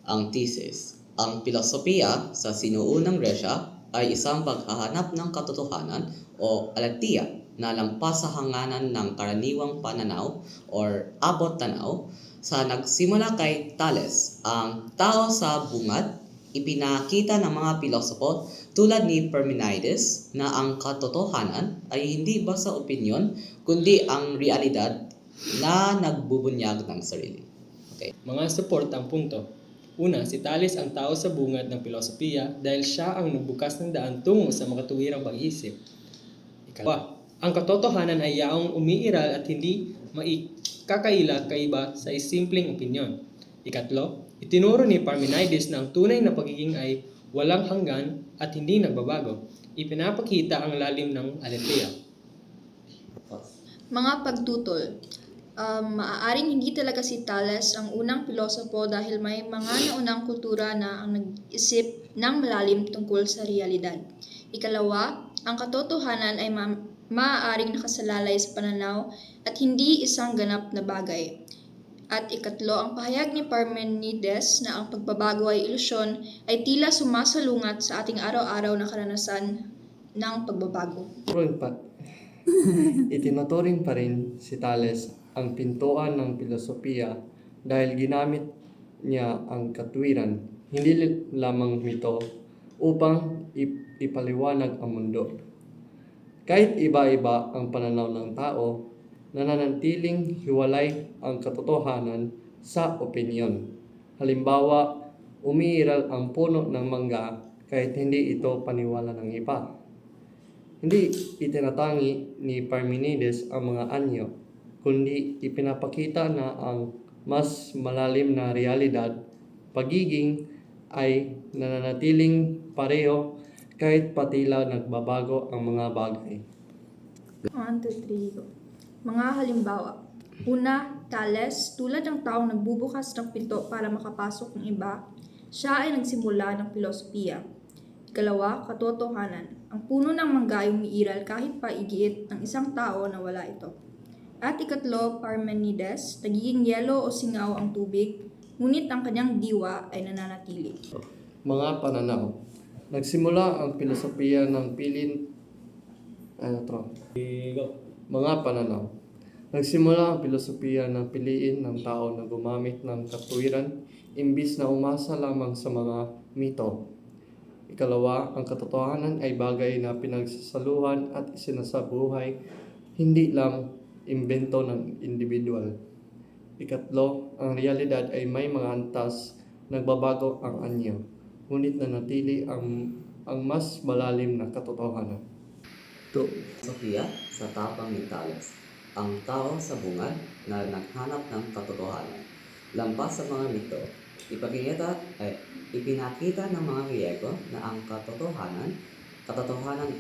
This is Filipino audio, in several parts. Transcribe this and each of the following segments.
Ang thesis. Ang pilosopiya sa sinuunang Gresya ay isang paghahanap ng katotohanan o alatya na lampas sa hanganan ng karaniwang pananaw or abot-tanaw. Sa nagsimula kay Thales, ang tao sa bungad, ipinakita ng mga pilosopo tulad ni Parmenides na ang katotohanan ay hindi basta opinyon kundi ang realidad na nagbubunyag ng sarili. Okay. Mga support ang punto. Una, si Thales ang tao sa bungad ng filosofiya dahil siya ang nagbukas ng daan tungo sa makatuwirang pag-iisip. Ikalawa, ang katotohanan ay yaong umiiral at hindi maikakaila kaiba sa simpleng opinyon. Ikatlo, itinuro ni Parmenides na ang tunay na pagiging ay walang hanggan at hindi nagbabago. Ipinapakita ang lalim ng aletheia. Mga pagtutol. Maaaring hindi talaga si Thales ang unang pilosopo dahil may mga naunang kultura na ang nag-isip ng malalim tungkol sa realidad. Ikalawa, ang katotohanan ay maaaring nakasalalay sa pananaw at hindi isang ganap na bagay. At ikatlo, ang pahayag ni Parmenides na ang pagbabago ay ilusyon ay tila sumasalungat sa ating araw-araw na karanasan ng pagbabago. Itinuturing pa rin si Thales ang pintuan ng filosofiya dahil ginamit niya ang katwiran, hindi lamang mito, upang ipaliwanag ang mundo. Kahit iba-iba ang pananaw ng tao, nananatiling hiwalay ang katotohanan sa opinyon. Halimbawa, umiiral ang puno ng mangga kahit hindi ito paniwala ng iba. Hindi itinatangi ni Parmenides ang mga anyo, kundi ipinapakita na ang mas malalim na realidad, pagiging, ay nananatiling pareho kahit patila nagbabago ang mga bagay. 1, 2, 3, go. Mga halimbawa. Una, Thales, tulad ng taong nagbubukas ng pinto para makapasok ng iba, siya ay nagsimula ng filosofiya. Ikalawa, katotohanan. Ang puno ng mangga ay umiiral kahit pa igiit ng isang tao na wala ito. At ikatlo, Parmenides, nagiging yelo o singaw ang tubig, ngunit ang kanyang diwa ay nananatili. Mga pananaw. Nagsimula ang filosofiya ng Mga pananaw. Nagsimula ang filosofiya ng piliin ng tao na gumamit ng katwiran imbis na umasa lamang sa mga mito. Ikalawa, ang katotohanan ay bagay na pinagsasaluhan at isinasabuhay, hindi lang imbento ng individual. Ikatlo, ang realidad ay may mga antas, nagbabago ang anyo, ngunit nanatili ang mas malalim na katotohanan. Sofia sa tapang ni Thales, ang tao sa bungad na naghanap ng katotohanan. Lampas sa mga mito, ipinakita ng mga Griego na ang katotohanan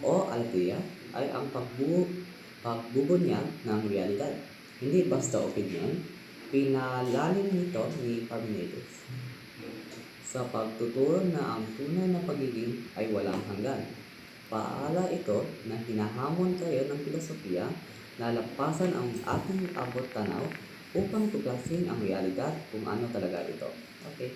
o aletheia ay ang pagbubunyag ng realidad. Hindi basta opinyon, pinalalim nito ni Parmenides sa pagtuturo na ang tunay na pagiging ay walang hanggan. Paala ito na hinahamon tayo ng filosofiya na lampasan ang ating abot-tanaw upang tuklasin ang realidad kung ano talaga ito. Okay?